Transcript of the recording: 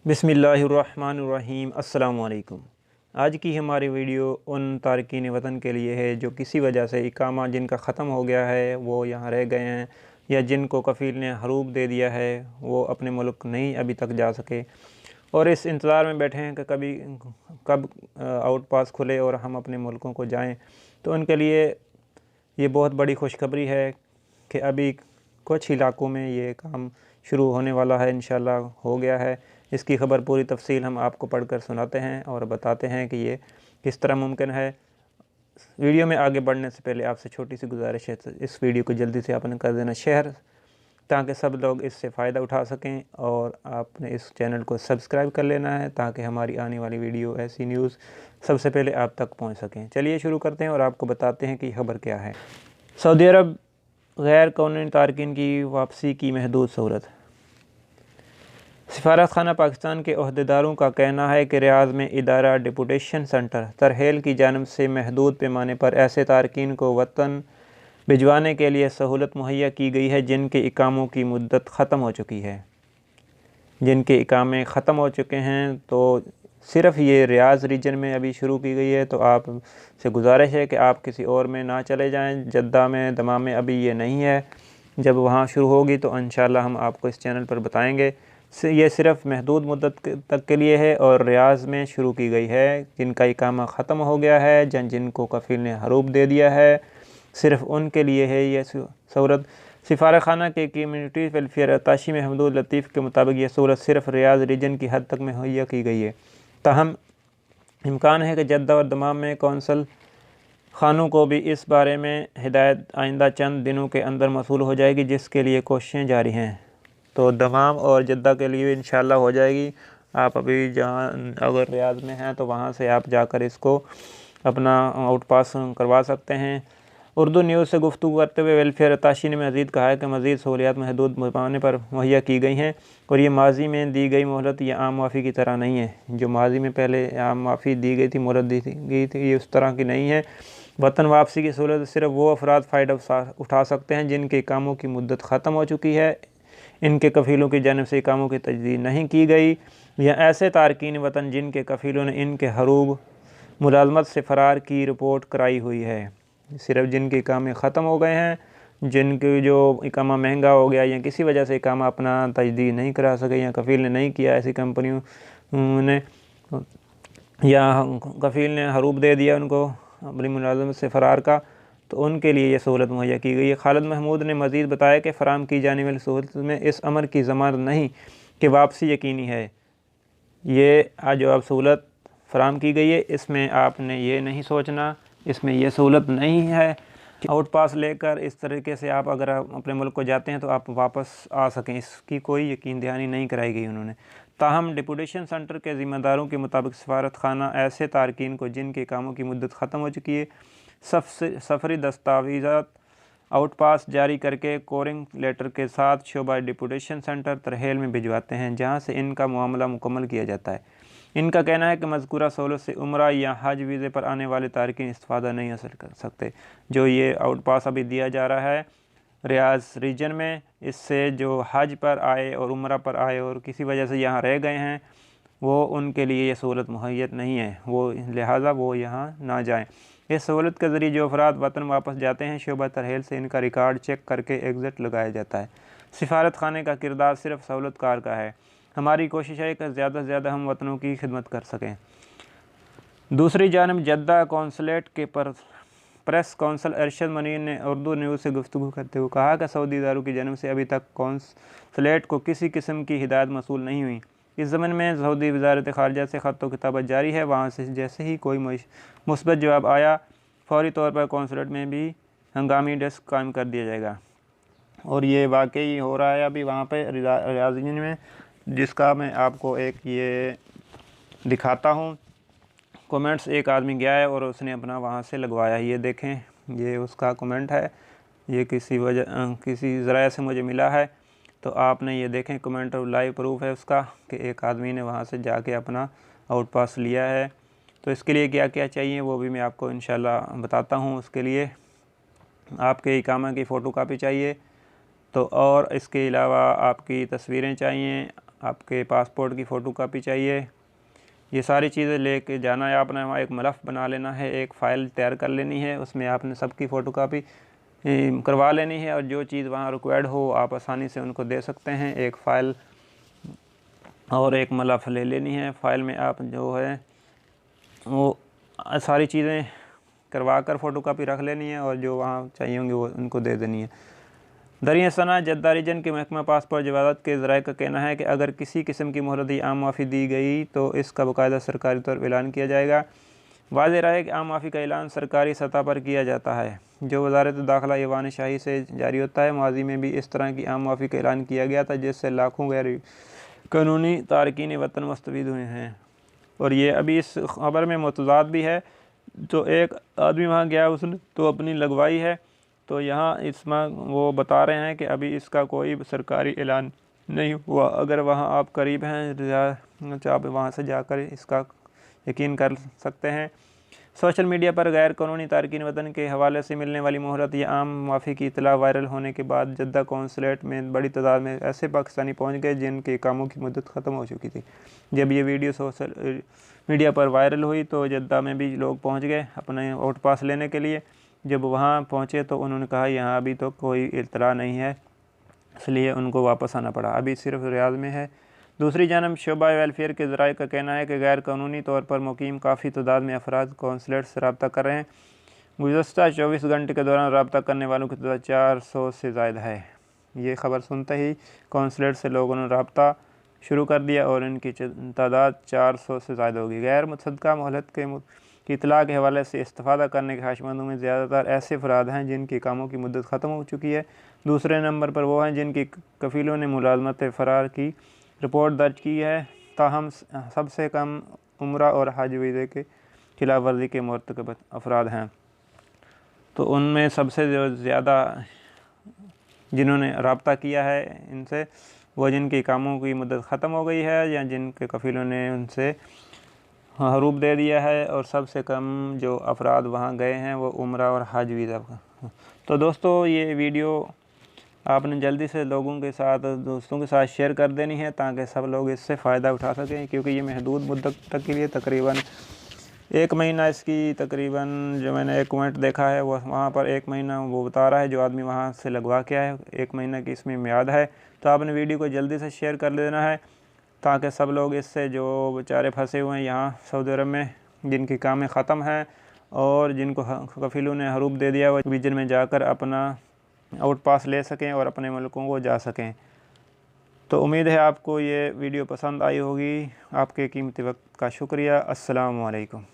बिस्मिल्लाहिर्रहमानिर्रहीम। अस्सलामु अलैकुम। आज की हमारी वीडियो उन तारकीन वतन के लिए है जो किसी वजह से इकामा जिनका ख़त्म हो गया है, वो यहाँ रह गए हैं, या जिनको कफ़ील ने हरूब दे दिया है, वो अपने मुल्क नहीं अभी तक जा सके और इस इंतज़ार में बैठे हैं कि कब आउट पास खुले और हम अपने मुल्कों को जाएँ। तो उनके लिए ये बहुत बड़ी खुशखबरी है कि अभी कुछ इलाक़ों में ये काम शुरू होने वाला है, इंशाअल्लाह हो गया है। इसकी ख़बर पूरी तफसील हम आपको पढ़कर सुनाते हैं और बताते हैं कि ये किस तरह मुमकिन है। वीडियो में आगे बढ़ने से पहले आपसे छोटी सी गुजारिश है, इस वीडियो को जल्दी से आपने कर देना शेयर, ताकि सब लोग इससे फ़ायदा उठा सकें, और आपने इस चैनल को सब्सक्राइब कर लेना है ताकि हमारी आने वाली वीडियो ऐसी न्यूज़ सबसे पहले आप तक पहुंच सकें। चलिए शुरू करते हैं और आपको बताते हैं कि खबर क्या है। सऊदी अरब गैर कानूनी तारकीन की वापसी की महदूद सहूलत। सफारत खाना पाकिस्तान के अहदेदारों का कहना है कि रियाद में इदारा डिपुटेशन सेंटर तरहेल की जानब से महदूद पैमाने पर ऐसे तारकीन को वतन भिजवाने के लिए सहूलत मुहैया की गई है जिनके इकामों की मुद्दत ख़त्म हो चुकी है। जिनके इकामे ख़त्म हो चुके हैं तो सिर्फ़ ये रियाज रीजन में अभी शुरू की गई है। तो आप से गुजारिश है कि आप किसी और में ना चले जाएं। जद्दा में, दमाम में अभी ये नहीं है। जब वहाँ शुरू होगी तो इंशाअल्लाह हम आपको इस चैनल पर बताएंगे। ये सिर्फ़ महदूद मुद्दत तक के लिए है और रियाज में शुरू की गई है। जिनका इकामा ख़त्म हो गया है, जिनको कफ़ील ने हरूब दे दिया है, सिर्फ़ उनके लिए है ये सहूलत। सिफारत खाना के कम्यूनिटी वेलफेयर अताशी महमूद लतीफ़ के मुताबिक यह सहूलत सिर्फ़ रियाज रीजन की हद तक मुहैया की गई है। ताहम इम्कान है कि जद्दा और दमाम में कौंसल खानों को भी इस बारे में हिदायत आइंदा चंद दिनों के अंदर मौसूल हो जाएगी, जिसके लिए कोशिशें जारी हैं। तो दमाम और जद्दा के लिए इंशाअल्लाह हो जाएगी। आप अभी जहाँ अगर रियाद में हैं तो वहाँ से आप जाकर इसको अपना आउट पास करवा सकते हैं। उर्दू न्यूज़ से गुफ्तगू करते हुए वेलफेयर अताशी ने मज़ीद कहा है कि मज़ीद सहूलियात महदूद पैमाने पर मुहैया की गई हैं और ये माजी में दी गई मोहलत या आम माफ़ी की तरह नहीं है। जो माजी में पहले आम माफ़ी दी गई थी, मोहलत दी गई थी, ये उस तरह की नहीं है। वतन वापसी की सहूलत सिर्फ वो अफराद फ़ायदा उठा सकते हैं जिनके कामों की मुद्दत ख़त्म हो चुकी है, इनके कफ़ीलों की जानब से कामों की तजदीद नहीं की गई, या ऐसे तारकीन वतन जिनके कफ़ीलों ने इनके हरूब मुलाजमत से फ़रार की रिपोर्ट कराई हुई है। सिर्फ जिनके इकामे ख़त्म हो गए हैं, जिनके जो इकामा महंगा हो गया या किसी वजह से इकामा अपना तजदीद नहीं करा सके या कफ़ील ने नहीं किया, ऐसी कंपनियों ने या कफ़ील ने हरूब दे दिया उनको अपनी मुलाजमत से फ़रार का, तो उनके लिए ये सहूलत मुहैया की गई है। खालिद महमूद ने मज़ीद बताया कि फ़राम की जाने वाली सहूलत में इस अमर की ज़मानत नहीं कि वापसी यकीनी है। ये आज जो अब सहूलत फ़राम की गई है, इसमें आपने ये नहीं सोचना, इसमें यह सहूलत नहीं है कि आउट पास लेकर इस तरीके से आप अगर अपने मुल्क को जाते हैं तो आप वापस आ सकें, इसकी कोई यकीन दहानी नहीं कराई गई उन्होंने। ताहम डिपुटेशन सेंटर के ज़िम्मेदारों के मुताबिक सफारत खाना ऐसे तारकीन को जिनके कामों की मुद्दत ख़त्म हो चुकी है सफरी दस्तावेज़ात आउट पास जारी करके कोरिंग लेटर के साथ शोबा डिपुटेशन सेंटर तरहेल में भिजवाते हैं, जहाँ से इनका मामला मुकम्मल किया जाता है। इनका कहना है कि मज़कूरा सहूलत से उम्रा या हज वीज़े पर आने वाले तारकीन इस्तेफ़ादा नहीं हासिल कर सकते। जो ये आउट पास अभी दिया जा रहा है रियाज रीजन में, इससे जो हज पर आए और उम्रा पर आए और किसी वजह से यहाँ रह गए हैं, वो उनके लिए ये सहूलत मुहैयत नहीं है, वो लिहाजा वो यहाँ ना जाएँ। इस सहूलत के ज़रिए जो अफराद वतन वापस जाते हैं, शोबा तरहेल से इनका रिकॉर्ड चेक करके एग्ज़िट लगाया जाता है। सिफारत खाने का किरदार सिर्फ सहूलतकार का है। हमारी कोशिश है कि ज़्यादा से ज़्यादा हम वतनों की खिदमत कर सकें। दूसरी जानब जद्दा कौंसलेट के प्रेस कौंसल अरशद मनीर ने उर्दू न्यूज़ से गुफ्तगू करते हुए कहा कि सऊदी इदारों की जानब से अभी तक कौंसलेट को किसी किस्म की हिदायत मौसूल नहीं हुई। इस ज़मन में सऊदी वज़ारत ख़ारिजा से ख़त व किताबत जारी है। वहाँ से जैसे ही कोई मुस्बत जवाब आया, फ़ौरी तौर पर कौंसलेट में भी हंगामी डेस्क कायम कर दिया जाएगा। और ये वाकई हो रहा है अभी वहाँ पर रियाज़ीन में, जिसका मैं आपको एक ये दिखाता हूँ। कमेंट्स एक आदमी गया है और उसने अपना वहाँ से लगवाया। ये देखें, ये उसका कमेंट है, ये किसी ज़राए से मुझे मिला है। तो आपने ये देखें कमेंट और लाइव प्रूफ है उसका कि एक आदमी ने वहाँ से जाके अपना आउट पास लिया है। तो इसके लिए क्या क्या चाहिए वो भी मैं आपको इंशाल्लाह बताता हूँ। उसके लिए आपके इकामा की फ़ोटो कापी चाहिए, तो और इसके अलावा आपकी तस्वीरें चाहिए, आपके पासपोर्ट की फ़ोटोकॉपी चाहिए। ये सारी चीज़ें लेके जाना है आपने। वहाँ एक मलफ़ बना लेना है, एक फ़ाइल तैयार कर लेनी है, उसमें आपने सबकी फ़ोटोकॉपी करवा लेनी है और जो चीज़ वहाँ रिक्वायर्ड हो आप आसानी से उनको दे सकते हैं। एक फ़ाइल और एक मलफ़ ले लेनी है। फ़ाइल में आप जो है वो सारी चीज़ें करवा कर फ़ोटोकॉपी रख लेनी है और जो वहाँ चाहिए होंगे वो उनको दे देनी है। दरिया सना जद्दा रीजन के महकमा पासपोर्ट जवाज़त के ज़राए का कहना है कि अगर किसी किस्म की मोहलत या आम माफ़ी दी गई तो इसका बाकायदा सरकारी तौर पर ऐलान किया जाएगा। वाज़ेह रहा है कि आम माफ़ी का ऐलान सरकारी सतह पर किया जाता है जो वज़ारत दाखिला ईवान शाही से जारी होता है। माजी में भी इस तरह की आम माफ़ी का ऐलान किया गया था जिससे लाखों गैर कानूनी तारकीन वतन मुस्तफ़ीद हुए हैं। और ये अभी इस खबर में मुतज़ाद भी है। तो एक आदमी वहाँ गया, उसने तो अपनी लगवाई है, तो यहाँ इसमें वो बता रहे हैं कि अभी इसका कोई सरकारी ऐलान नहीं हुआ। अगर वहाँ आप करीब हैं तो आप वहाँ से जाकर इसका यकीन कर सकते हैं। सोशल मीडिया पर गैर कानूनी तारकीन वतन के हवाले से मिलने वाली मोहलत या आम माफ़ी की इतला वायरल होने के बाद जद्दा कौंसलेट में बड़ी तादाद में ऐसे पाकिस्तानी पहुँच गए जिनके कामों की मुद्दत ख़त्म हो चुकी थी। जब ये वीडियो सोशल मीडिया पर वायरल हुई तो जद्दा में भी लोग पहुँच गए अपने वोट पास लेने के लिए। जब वहाँ पहुँचे तो उन्होंने कहा यहाँ अभी तो कोई इतला नहीं है, इसलिए उनको वापस आना पड़ा। अभी सिर्फ रियाद में है। दूसरी जानब शोबा वेलफेयर के ज़राए का कहना है कि गैर कानूनी तौर पर मुकीम काफ़ी तादाद में अफराद कौंसलेट से रब्ता कर रहे हैं। गुज़श्ता 24 घंटे के दौरान रब्ता करने वालों की तादाद 400 से ज़ायद है। ये खबर सुनते ही कौंसलेट से लोगों ने रब्ता शुरू कर दिया और इनकी तादाद 400 से ज़ायद होगी। गैर मुतसद्दक़ा मोहलत की इतला के हवाले से इस्तिफ़ादा करने के ख्वाहिशमंदों में ज़्यादातर ऐसे अफराद हैं जिनकी कामों की मुद्दत ख़त्म हो चुकी है। दूसरे नंबर पर वो हैं जिनकी कफ़ीलों ने मुलाज़मत फ़रार की रिपोर्ट दर्ज की है, ताहम सबसे कम उम्रा और हज वीज़े के खिलाफ वर्जी के मुर्तकब अफराद हैं। तो उनमें सबसे जो ज़्यादा जिन्होंने रब्ता किया है इनसे वो जिनकी कामों की मुद्दत ख़त्म हो गई है या जिनके कफ़ीलों ने उनसे हरूब दे दिया है, और सबसे कम जो अफराद वहाँ गए हैं वो उम्रा और हज वीज़ा का। तो दोस्तों ये वीडियो आपने जल्दी से लोगों के साथ, दोस्तों के साथ शेयर कर देनी है ताकि सब लोग इससे फ़ायदा उठा सकें, क्योंकि ये महदूद मुद्दत तक के लिए तकरीबन 1 महीना इसकी तकरीबन जो मैंने एक कमेंट देखा है वो वहाँ पर 1 महीना वो बता रहा है जो आदमी वहाँ से लगवा के आए, 1 महीना की इसमें मियाद है। तो आपने वीडियो को जल्दी से शेयर कर देना है ताकि सब लोग इससे जो बेचारे फंसे हुए हैं यहाँ सऊदी अरब में, जिनकी कामें ख़त्म हैं और जिनको कफ़ीलों ने हरूब दे दिया, वो रीजन में जाकर अपना आउट पास ले सकें और अपने मुल्कों को जा सकें। तो उम्मीद है आपको ये वीडियो पसंद आई होगी। आपके कीमती वक्त का शुक्रिया। अस्सलामु अलैकुम।